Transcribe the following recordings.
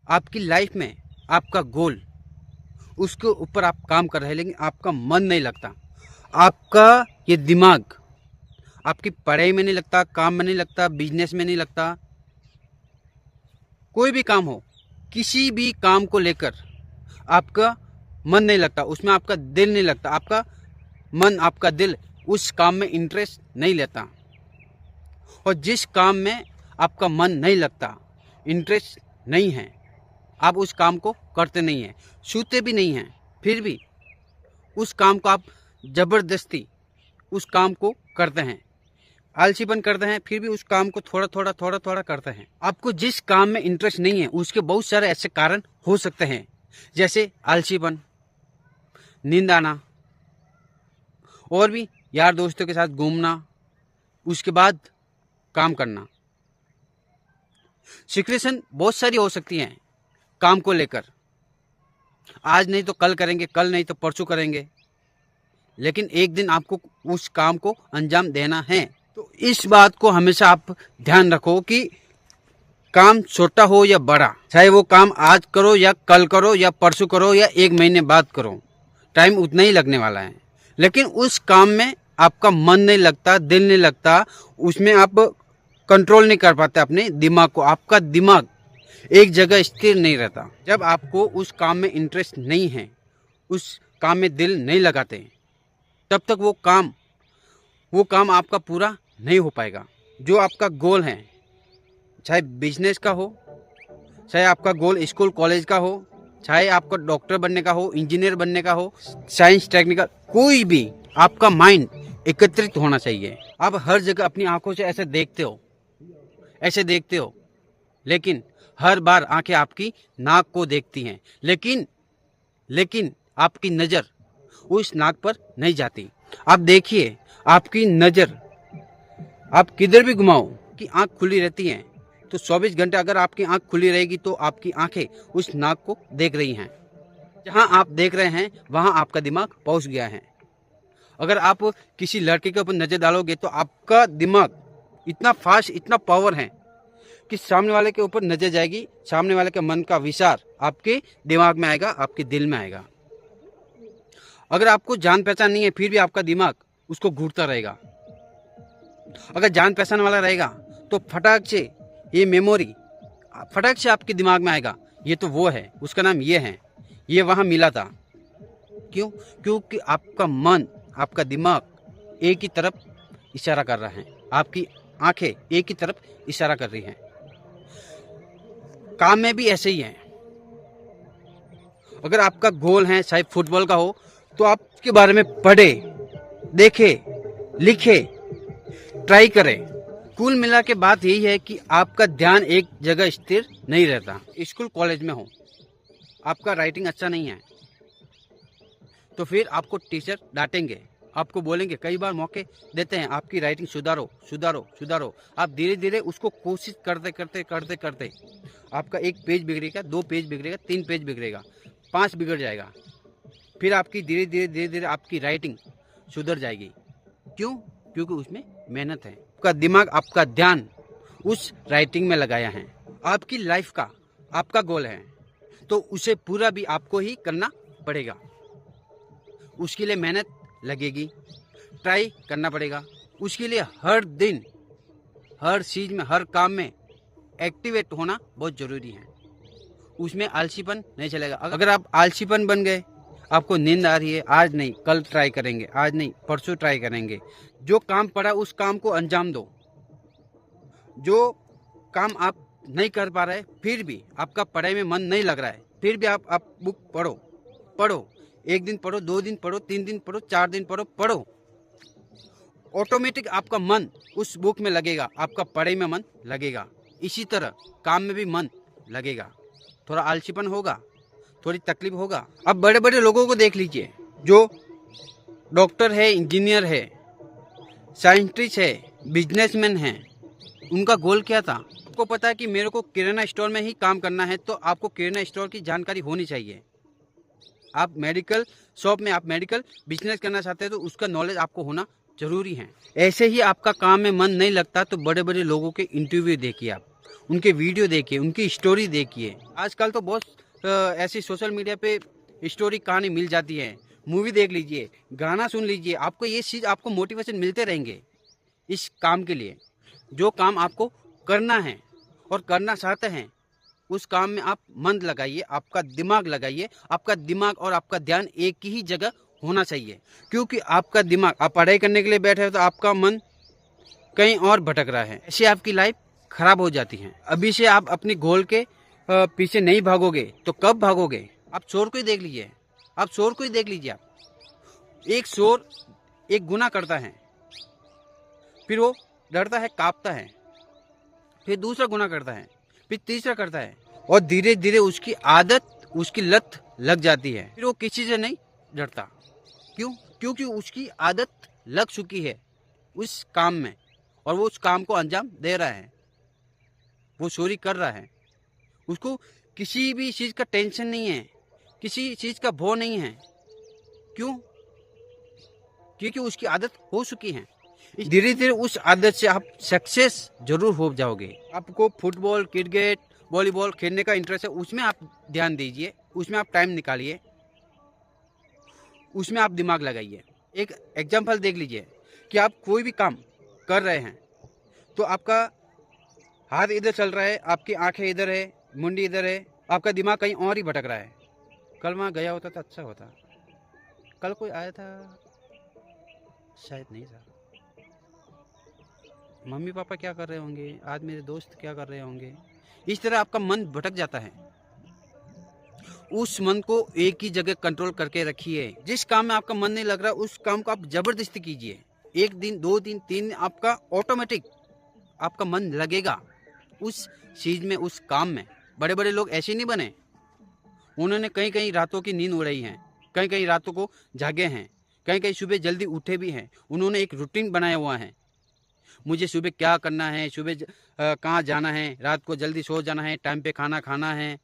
आपकी लाइफ में आपका गोल, उसके ऊपर आप काम कर रहे हैं, लेकिन आपका मन नहीं लगता। आपका ये दिमाग आपकी पढ़ाई में नहीं लगता, काम में नहीं लगता, बिजनेस में नहीं लगता, कोई भी काम हो, किसी भी काम को लेकर आपका मन नहीं लगता, उसमें आपका दिल नहीं लगता, आपका मन आपका दिल उस काम में इंटरेस्ट नहीं लेता। और जिस काम में आपका मन नहीं लगता, इंटरेस्ट नहीं है, आप उस काम को करते नहीं हैं, छूते भी नहीं हैं, फिर भी उस काम को आप ज़बरदस्ती उस काम को करते हैं, आलसीपन करते हैं, फिर भी उस काम को थोड़ा थोड़ा करते हैं। आपको जिस काम में इंटरेस्ट नहीं है उसके बहुत सारे ऐसे कारण हो सकते हैं, जैसे आलसीपन, नींद आना, और भी यार दोस्तों के साथ घूमना, उसके बाद काम करना। सिचुएशन बहुत सारी हो सकती हैं काम को लेकर, आज नहीं तो कल करेंगे, कल नहीं तो परसों करेंगे, लेकिन एक दिन आपको उस काम को अंजाम देना है। तो इस बात को हमेशा आप ध्यान रखो कि काम छोटा हो या बड़ा, चाहे वो काम आज करो या कल करो या परसों करो या एक महीने बाद करो, टाइम उतना ही लगने वाला है। लेकिन उस काम में आपका मन नहीं लगता, दिल नहीं लगता, उसमें आप कंट्रोल नहीं कर पाते अपने दिमाग को, आपका दिमाग एक जगह स्थिर नहीं रहता। जब आपको उस काम में इंटरेस्ट नहीं है, उस काम में दिल नहीं लगाते, तब तक वो काम आपका पूरा नहीं हो पाएगा। जो आपका गोल है, चाहे बिजनेस का हो, चाहे आपका गोल स्कूल कॉलेज का हो, चाहे आपको डॉक्टर बनने का हो, इंजीनियर बनने का हो, साइंस टेक्निकल, कोई भी, आपका माइंड एकत्रित होना चाहिए। आप हर जगह अपनी आंखों से ऐसे देखते हो, लेकिन हर बार आंखें आपकी नाक को देखती हैं, लेकिन आपकी नज़र उस नाक पर नहीं जाती। आप देखिए, आपकी नज़र आप किधर भी घुमाओ कि आंख खुली रहती है, तो 24 घंटे अगर आपकी आंख खुली रहेगी तो आपकी आंखें उस नाक को देख रही हैं। जहां आप देख रहे हैं वहां आपका दिमाग पहुंच गया है। अगर आप किसी लड़के के ऊपर नज़र डालोगे तो आपका दिमाग इतना फास्ट, इतना पावर है कि सामने वाले के ऊपर नज़र जाएगी, सामने वाले के मन का विचार आपके दिमाग में आएगा, आपके दिल में आएगा। अगर आपको जान पहचान नहीं है फिर भी आपका दिमाग उसको घूरता रहेगा। अगर जान पहचान वाला रहेगा तो फटाक से ये मेमोरी फटाक से आपके दिमाग में आएगा, ये तो वो है, उसका नाम ये है, ये वहाँ मिला था। क्यों? क्योंकि आपका मन, आपका दिमाग एक ही तरफ इशारा कर रहा है, आपकी आंखें एक ही तरफ इशारा कर रही हैं। काम में भी ऐसे ही है। अगर आपका गोल है चाहे फुटबॉल का हो, तो आप उसके बारे में पढ़े, देखे, लिखे, ट्राई करें। कुल मिला के बात यही है कि आपका ध्यान एक जगह स्थिर नहीं रहता। स्कूल कॉलेज में हो, आपका राइटिंग अच्छा नहीं है, तो फिर आपको टीचर डांटेंगे, आपको बोलेंगे, कई बार मौके देते हैं, आपकी राइटिंग सुधारो। आप धीरे धीरे उसको कोशिश करते आपका 1 पेज बिगड़ेगा, 2 पेज बिगड़ेगा, 3 पेज बिगड़ेगा, 5 बिगड़ जाएगा। फिर आपकी धीरे धीरे आपकी राइटिंग सुधर जाएगी। क्यों? क्योंकि उसमें मेहनत है। आपका दिमाग, आपका ध्यान उस राइटिंग में लगाया है। आपकी लाइफ का आपका गोल है, तो उसे पूरा भी आपको ही करना पड़ेगा। उसके लिए मेहनत लगेगी, ट्राई करना पड़ेगा। उसके लिए हर दिन, हर चीज़ में, हर काम में एक्टिवेट होना बहुत ज़रूरी है। उसमें आलसीपन नहीं चलेगा। अगर आप आलसीपन बन गए, आपको नींद आ रही है, आज नहीं कल ट्राई करेंगे, आज नहीं परसों ट्राई करेंगे, जो काम पड़ा उस काम को अंजाम दो। जो काम आप नहीं कर पा रहे, फिर भी आपका पढ़ाई में मन नहीं लग रहा है, फिर भी आप बुक पढ़ो। 1 दिन पढ़ो, 2 दिन पढ़ो, 3 दिन पढ़ो, 4 दिन पढ़ो। ऑटोमेटिक आपका मन उस बुक में लगेगा, आपका पढ़ाई में मन लगेगा। इसी तरह काम में भी मन लगेगा। थोड़ा आलसीपन होगा, थोड़ी तकलीफ होगा। अब बड़े बड़े लोगों को देख लीजिए, जो डॉक्टर है, इंजीनियर है, साइंटिस्ट है, बिजनेसमैन है, उनका गोल क्या था? आपको पता है कि मेरे को किराना स्टोर में ही काम करना है, तो आपको किराना स्टोर की जानकारी होनी चाहिए। आप मेडिकल शॉप में आप मेडिकल बिजनेस करना चाहते हैं, तो उसका नॉलेज आपको होना जरूरी है। ऐसे ही आपका काम में मन नहीं लगता तो बड़े बड़े लोगों के इंटरव्यू देखिए आप, उनके वीडियो देखिए, उनकी स्टोरी देखिए। आजकल तो बहुत ऐसी सोशल मीडिया पे स्टोरी कहानी मिल जाती है। मूवी देख लीजिए, गाना सुन लीजिए, आपको ये चीज़ आपको मोटिवेशन मिलते रहेंगे इस काम के लिए। जो काम आपको करना है और करना चाहते हैं, उस काम में आप मन लगाइए, आपका दिमाग लगाइए। आपका दिमाग और आपका ध्यान एक ही जगह होना चाहिए, क्योंकि आपका दिमाग, आप पढ़ाई करने के लिए बैठे हो तो आपका मन कहीं और भटक रहा है, ऐसे आपकी लाइफ खराब हो जाती है। अभी से आप अपनी गोल के पीछे नहीं भागोगे तो कब भागोगे? आप चोर को ही देख लीजिए, आप चोर को ही देख लीजिए। आप एक चोर एक गुनाह करता है, फिर वो डरता है, कांपता है, फिर दूसरा गुनाह करता है, फिर तीसरा करता है, और धीरे धीरे उसकी आदत, उसकी लत लग जाती है। फिर वो किसी से नहीं डरता। क्यों? क्योंकि उसकी आदत लग चुकी है उस काम में, और वो उस काम को अंजाम दे रहा है, वो चोरी कर रहा है। उसको किसी भी चीज़ का टेंशन नहीं है, किसी चीज़ का भय नहीं है। क्यों? क्योंकि उसकी आदत हो चुकी है। धीरे धीरे उस आदत से आप सक्सेस जरूर हो जाओगे। आपको फुटबॉल, क्रिकेट, वॉलीबॉल खेलने का इंटरेस्ट है, उसमें आप ध्यान दीजिए, उसमें आप टाइम निकालिए, उसमें आप दिमाग लगाइए। एक एग्जाम्पल देख लीजिए कि आप कोई भी काम कर रहे हैं तो आपका हाथ इधर चल रहा है, आपकी आंखें इधर है, मुंडी इधर है, आपका दिमाग कहीं और ही भटक रहा है। कल वहाँ गया होता तो अच्छा होता, कल कोई आया था, शायद नहीं था, मम्मी पापा क्या कर रहे होंगे, आज मेरे दोस्त क्या कर रहे होंगे। इस तरह आपका मन भटक जाता है। उस मन को एक ही जगह कंट्रोल करके रखिए। जिस काम में आपका मन नहीं लग रहा, उस काम को आप जबरदस्ती कीजिए। 1 दिन, 2 दिन, 3 दिन, आपका ऑटोमेटिक आपका मन लगेगा उस चीज में, उस काम में। बड़े बड़े लोग ऐसे नहीं बने, उन्होंने कई कई रातों की नींद उड़ाई है, कई कई रातों को जागे हैं, कई कई सुबह जल्दी उठे भी हैं। उन्होंने एक रूटीन बनाया हुआ है, मुझे सुबह क्या करना है, सुबह कहाँ जाना है, रात को जल्दी सो जाना है, टाइम पे खाना खाना है।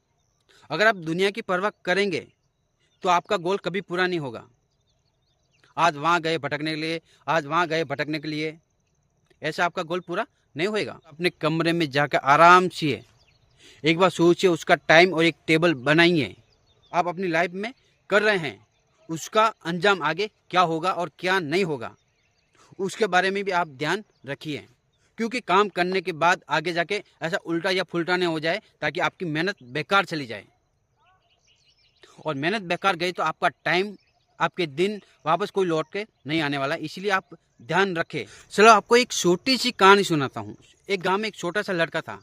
अगर आप दुनिया की परवाह करेंगे तो आपका गोल कभी पूरा नहीं होगा। आज वहाँ गए भटकने के लिए, आज वहाँ गए भटकने के लिए, ऐसा आपका गोल पूरा नहीं होएगा। अपने कमरे में जाकर आराम से एक बार सोचिए, उसका टाइम और एक टेबल बनाइए। आप अपनी लाइफ में कर रहे हैं, उसका अंजाम आगे क्या होगा और क्या नहीं होगा, उसके बारे में भी आप ध्यान रखिए। क्योंकि काम करने के बाद आगे जाके ऐसा उल्टा या फुल्टा नहीं हो जाए, ताकि आपकी मेहनत बेकार चली जाए। और मेहनत बेकार गई तो आपका टाइम, आपके दिन वापस कोई लौट के नहीं आने वाला। इसलिए आप ध्यान रखें। चलो आपको एक छोटी सी कहानी सुनाता हूँ। एक गांव में एक छोटा सा लड़का था,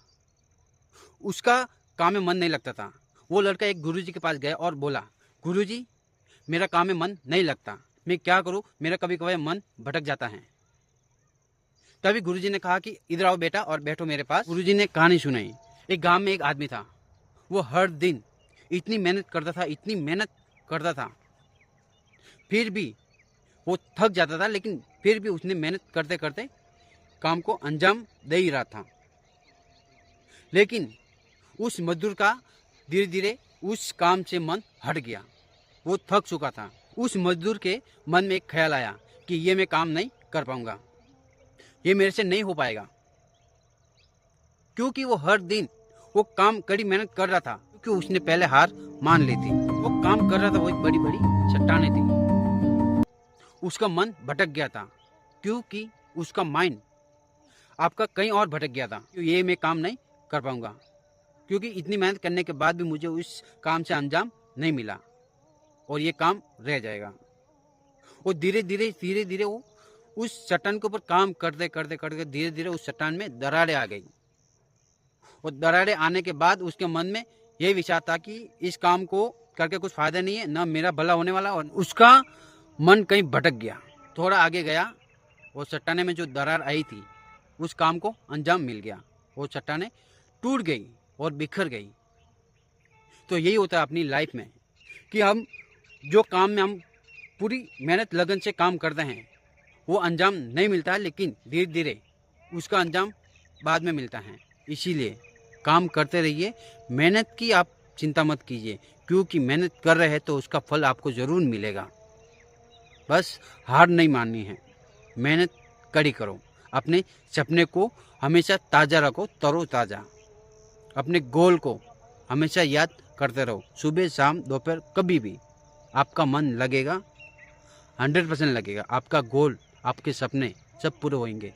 उसका काम में मन नहीं लगता था। वो लड़का एक गुरुजी के पास गया और बोला, गुरुजी मेरा काम में मन नहीं लगता, मैं क्या करूँ, मेरा कभी कभी मन भटक जाता है। तभी गुरुजी ने कहा कि इधर आओ बेटा और बैठो मेरे पास। गुरुजी ने कहानी सुनाई। एक गांव में एक आदमी था, वो हर दिन इतनी मेहनत करता था, इतनी मेहनत करता था, फिर भी वो थक जाता था, लेकिन फिर भी उसने मेहनत करते करते काम को अंजाम दे ही रहा था। लेकिन उस मजदूर का धीरे धीरे उस काम से मन हट गया, वो थक चुका था। उस मजदूर के मन में एक ख्याल आया कि ये मैं काम नहीं कर पाऊंगा, ये मेरे से नहीं हो पाएगा। क्योंकि वो हर दिन वो काम कड़ी मेहनत कर रहा था, क्योंकि उसने पहले हार मान ली थी। वो काम कर रहा था, वो एक बड़ी बड़ी चट्टानें थी। उसका मन भटक गया था, क्योंकि उसका माइंड आपका कहीं और भटक गया था। ये मैं काम नहीं कर पाऊंगा, क्योंकि इतनी मेहनत करने के बाद भी मुझे उस काम से अंजाम नहीं मिला और ये काम रह जाएगा। और धीरे धीरे वो उस चट्टान के ऊपर काम करते करते करते धीरे धीरे उस चट्टान में दरारें आ गई। और दरारें आने के बाद उसके मन में यही विचार था कि इस काम को करके कुछ फायदा नहीं है, ना मेरा भला होने वाला। और उसका मन कहीं भटक गया। थोड़ा आगे गया, वो चट्टाने में जो दरार आई थी, उस काम को अंजाम मिल गया। वो चट्टानें टूट गई और बिखर गई। तो यही होता है अपनी लाइफ में कि हम जो काम में हम पूरी मेहनत लगन से काम करते हैं, वो अंजाम नहीं मिलता है, लेकिन धीरे धीरे उसका अंजाम बाद में मिलता है। इसीलिए काम करते रहिए, मेहनत की आप चिंता मत कीजिए, क्योंकि मेहनत कर रहे हैं तो उसका फल आपको ज़रूर मिलेगा। बस हार नहीं माननी है, मेहनत कड़ी करो, अपने सपने को हमेशा ताज़ा रखो, तरोताज़ा। अपने गोल को हमेशा याद करते रहो। सुबह शाम दोपहर कभी भी आपका मन लगेगा, 100% लगेगा। आपका गोल, आपके सपने सब पूरे होंगे।